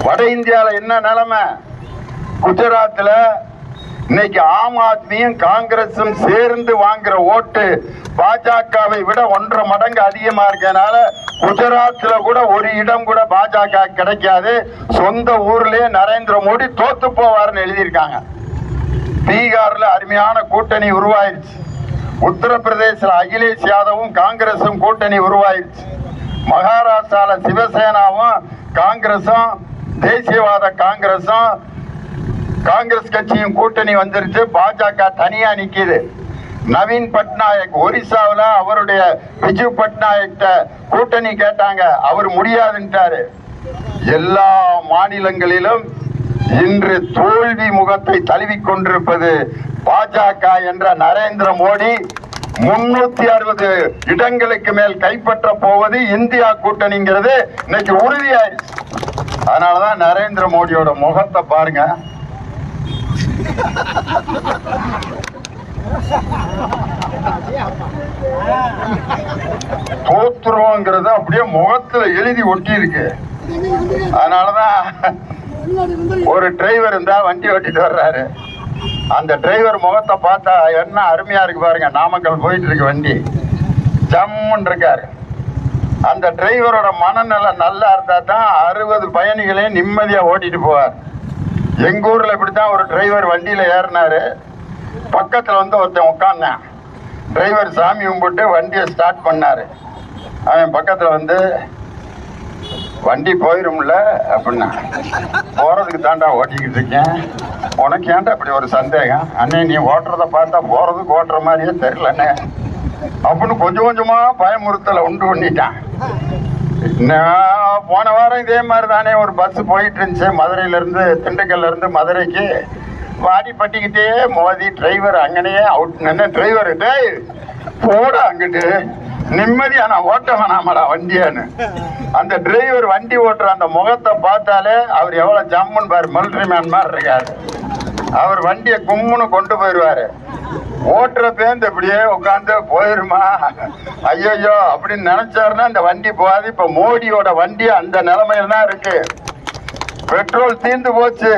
வட இந்தியாவில் என்ன நிலைமை? குஜராத்ல இன்னைக்கு ஆம் ஆத்மியும் காங்கிரசும் சேர்ந்து வாங்குற ஓட்டு பாஜகவை விட 1.5 மடங்கு அதிகமா இருக்கனால குஜராத்ல கூட ஒரு இடம் கூட பாஜக கிடைக்காது. சொந்த ஊர்லயே நரேந்திர மோடி தோத்து போவார்னு எழுதியிருக்காங்க. பீகார்ல அருமையான கூட்டணி உருவாயிருச்சு. உத்தரப்பிரதேசல அகிலேஷ் யாதவும் காங்கிரசும் கூட்டணி உருவாயிருச்சு. மகாராஷ்டிரால சிவசேனாவும் காங்கிரசும் தேசியவாத காங்கிரசும் காங்கிரஸ் கட்சியும் கூட்டணி வந்துருச்சு. பாஜக தனியா நிக்குது. நவீன் பட்நாயக் ஒரிசாவில் அவருடைய பிஜு பட்நாயக் கூட்டணி கேட்டாங்க, அவர் முடியாதுன்ட்டாரு. எல்லா மாநிலங்களிலும் இன்று தோல்வி முகத்தை தழுவிக் கொண்டிருப்பது பாஜக என்ற நரேந்திர மோடி 360 இடங்களுக்கு மேல் கைப்பற்ற போவது இந்தியா கூட்டணிங்கிறது இன்னைக்கு உறுதியாயிருச்சு. அதனாலதான் நரேந்திர மோடியோட முகத்தை பாருங்க. தோத்துருவோங்கிறது அப்படியே முகத்துல எழுதி ஒட்டி இருக்கு. அதனாலதான் ஒரு டிரைவர் இருந்தா வண்டி ஓட்டிட்டு வர்றாரு. அந்த டிரைவர் முகத்தை பார்த்தா என்ன அருமையா இருக்கு பாருங்க. நாமக்கல் போயிட்டு இருக்கு வண்டி, ஜம்முன்னு இருக்காரு. அந்த டிரைவரோட மனநிலை நல்லா இருந்தா தான் 60 பயணிகளையும் நிம்மதியா ஓட்டிட்டு போவார். எங்க ஊர்ல இப்படித்தான் ஒரு டிரைவர் வண்டியில ஏறினாரு. பக்கத்துல வந்து ஒருத்தன் உட்கார்ந்தான். டிரைவர் சாமி கும்பிட்டு வண்டியை ஸ்டார்ட் பண்ணாரு. அவன் பக்கத்துல வந்து வண்டி போயிரும்ல அப்படின்னா, போறதுக்கு தாண்டா ஓட்டிக்கிட்டு இருக்கேன், உனக்கு ஏன்டா அப்படி ஒரு சந்தேகம்? அண்ணே நீ ஓட்டுறத பார்த்தா போறதுக்கு ஓட்டுற மாதிரியே தெரியலண்ணே அப்படின்னு கொஞ்சம் கொஞ்சமா பயமுறுத்தலை உண்டு பண்ணிட்டான். போன வாரம் இதே மாதிரி தானே ஒரு பஸ் போயிட்டு இருந்துச்சு. மதுரையில இருந்து திண்டுக்கல்ல இருந்து மதுரைக்கு வாடி பட்டிக்கிட்டே மோதி டிரைவர் அங்கனையே அவுட். என்ன டிரைவர் டேய் போட அங்கிட்டு நிம்மதியா நான் ஓட்ட வேணாமடா வண்டியான்னு. அந்த டிரைவர் வண்டி ஓட்டுற அந்த முகத்தை பார்த்தாலே அவர் எவ்வளவு ஜம்முன்னு பாரு, மிலிட்டரி மேன் மாதிரி இருக்காரு. அவர் வண்டியை கும்முன்னு கொண்டு போயிடுவாரு. ஓட்டுற பேருந்து இப்படியே உட்காந்து போயிருமா ஐயோ அப்படின்னு நினைச்சாருன்னா அந்த வண்டி போகாது. இப்ப மோடியோட வண்டி அந்த நிலைமையில தான் இருக்கு. பெட்ரோல் தீர்ந்து போச்சு,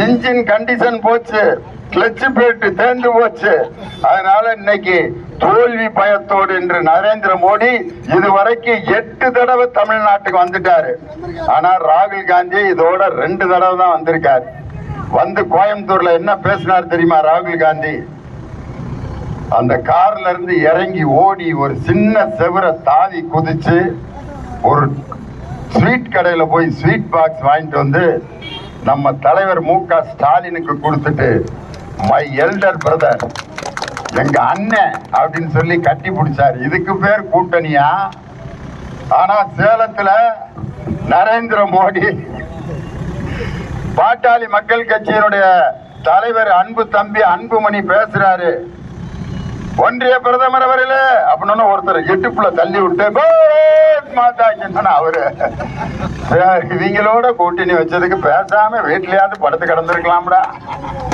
இன்ஜின் கண்டிஷன் போச்சு, கிளட்ச் பிளேட் தேர்ந்து போச்சு. அதனால இன்னைக்கு தோல்வி பயத்தோடு இன்று நரேந்திர மோடி இதுவரைக்கும் 8 தடவை தமிழ்நாட்டுக்கு வந்துட்டாரு. ஆனா ராகுல் காந்தி இதோட 2 தடவை தான் வந்திருக்காரு. வந்து கோயம்புத்தூர்ல என்ன பேசினார் தெரியுமா ராகுல் காந்தி? அந்த கார்ல இருந்து இறங்கி ஓடி ஒரு சின்ன செவரை தாவி குதிச்சு ஒரு ஸ்வீட் கடையில போய் ஸ்வீட் பாக்ஸ் வாங்கிட்டு வந்து நம்ம தலைவர் மு.க. ஸ்டாலினுக்கு கொடுத்துட்டு, மை எல்டர் பிரதர், எங்க அண்ணன் அப்படின்னு சொல்லி கட்டி பிடிச்சாரு. இதுக்கு பேர் கூட்டணியா? ஆனா சேலத்துல நரேந்திர மோடி பாட்டாளி மக்கள் கட்சியினுடைய தலைவர் அன்பு தம்பி அன்புமணி பேசுறாரு, ஒன்றிய பிரதமர் அவர்களே அப்படின்னு ஒருத்தர் எட்டுப்புல தள்ளி விட்டு அவரு இவங்களோட கூட்டணி வச்சதுக்கு பேசாம வீட்லயாவது படுத்து கிடந்திருக்கலாம்டா,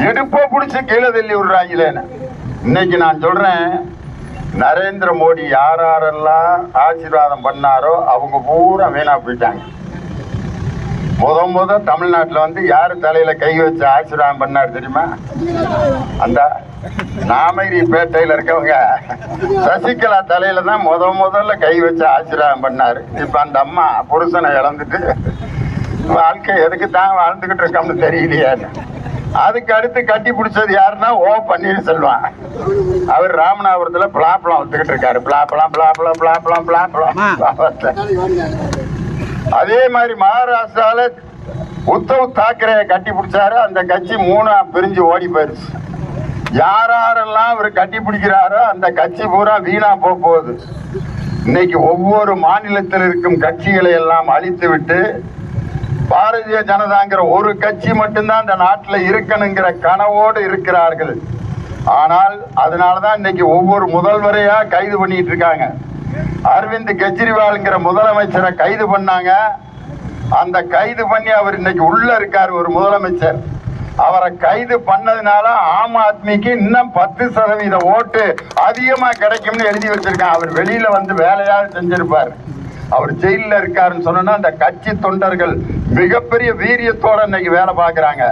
எடுப்போ பிடிச்சி கீழே தள்ளி விடுறாங்களேன்னு. இன்னைக்கு நான் சொல்றேன், நரேந்திர மோடி யாரெல்லாம் ஆசீர்வாதம் பண்ணாரோ அவங்க பூரா வீணா போயிட்டாங்க. முத தமிழ்நாட்டில் வந்து யாரு தலையில கை வச்சு ஆசீர்வாதம் பண்ணாரு தெரியுமா? அந்த நாமகிரி பேட்டையில இருக்கவங்க சசிகலா தலையில தான் முதல்ல கை வச்சு ஆசீர்வாதம் பண்ணாரு. இப்ப அந்த அம்மா புருஷனை இழந்துட்டு வாழ்க்கை எதுக்கு தான் வாழ்ந்துகிட்டு இருக்கோம்னு தெரியலையா. அதுக்கு அடுத்து கட்டி பிடிச்சது யாருன்னா ஓ பன்னீர்செல்வம். அவர் ராமநாதபுரத்துல பிளாப்பழம் ஒத்துக்கிட்டு இருக்காரு. பிளாப்பழம். அதே மாதிரி மகாராஷ்டிரால உத்தவ் தாக்கரே கட்டி பிடிச்சாரு. அந்த கட்சி 3ஆ பிரிஞ்சு ஓடி போயிருச்சு. யாரெல்லாம் அவர் கட்டி பிடிக்கிறாரோ அந்த கட்சி பூரா வீணா போகுது. இன்னைக்கு ஒவ்வொரு மாநிலத்தில் இருக்கும் கட்சிகளை எல்லாம் அழித்து விட்டு பாரதிய ஜனதாங்கிற ஒரு கட்சி மட்டும்தான் இந்த நாட்டில் இருக்கணுங்கிற கனவோடு இருக்கிறார்கள். ஆனால் அதனாலதான் இன்னைக்கு ஒவ்வொரு முதல்வரையா கைது பண்ணிட்டு இருக்காங்க. அரவிந்த் கெஜ்ரிவால்ங்கிற முதலமைச்சரை கைது பண்ணாங்க. அந்த கைது பண்ணி அவர் இன்னைக்கு உள்ள இருக்காரு ஒரு முதலமைச்சர். அவரை கைது பண்ணதுனால ஆம் ஆத்மிக்கு இன்னும் 10% ஓட்டு அதிகமா கிடைக்கும்னு எழுதி வச்சிருக்கான். அவர் வெளியில வந்து வேலையாவது செஞ்சிருப்பாரு. அவர் ஜெயில இருக்காருன்னு சொன்னா அந்த கட்சி தொண்டர்கள் மிகப்பெரிய வீரியத்தோட இன்னைக்கு வேலை பார்க்கறாங்க.